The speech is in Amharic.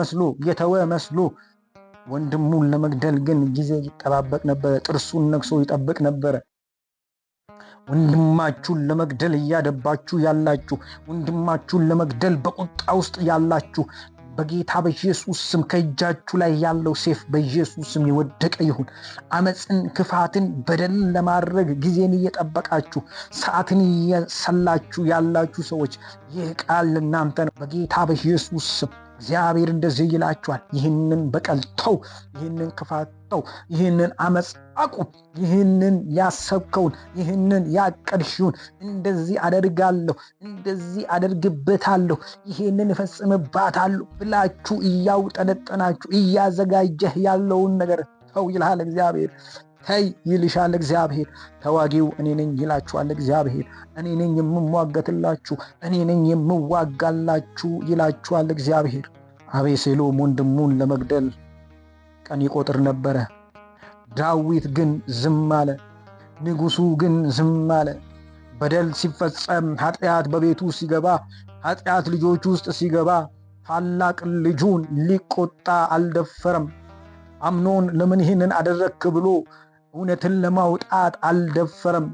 መስሎ የተወ መስሎ ወንድሙን ለመግደል ግን ጊዜ ይጠባበቅ ነበረ። ጥርሱን ነክሶ ይጠብቅ ነበረ። ወንድማችሁን ለመግደል እያደባችሁ ያላችሁ፣ ወንድማችሁን ለመግደል በቁጣ ውስጥ ያላችሁ በጌታ በኢየሱስ ስም ከእጃችሁ ላይ ያለው ሴፍ በኢየሱስ ስም የወደቀ ይሁን። አመፅን፣ ክፋትን፣ በደልን ለማድረግ ጊዜን እየጠበቃችሁ ሰዓትን እየሰላችሁ ያላችሁ ሰዎች ይህ ቃል ለእናንተ ነው። በጌታ በኢየሱስ ስም እግዚአብሔር እንደዚህ ይላችኋል። ይህንን በቀል ተው፣ ይህንን ክፋት ተው፣ ይህንን አመፅ አቁም። ይህንን ያሰብከውን፣ ይህንን ያቀድሽውን እንደዚህ አደርጋለሁ፣ እንደዚህ አደርግበታለሁ፣ ይህንን እፈጽምባታለሁ ብላችሁ እያውጠነጠናችሁ እያዘጋጀህ ያለውን ነገር ተው ይልሃል እግዚአብሔር። ተይ ይልሻል እግዚአብሔር። ተዋጊው እኔ ነኝ ይላችኋል እግዚአብሔር። እኔ ነኝ የምዋገትላችሁ፣ እኔ ነኝ የምዋጋላችሁ ይላችኋል እግዚአብሔር። አቤሴሎም ወንድሙን ለመግደል ቀን ይቆጥር ነበረ። ዳዊት ግን ዝም አለ። ንጉሱ ግን ዝም አለ። በደል ሲፈጸም፣ ኃጢአት በቤቱ ሲገባ፣ ኃጢአት ልጆች ውስጥ ሲገባ ታላቅ ልጁን ሊቆጣ አልደፈረም። አምኖን ለምን ይህንን አደረግክ ብሎ እውነትን ለማውጣት አልደፈረም።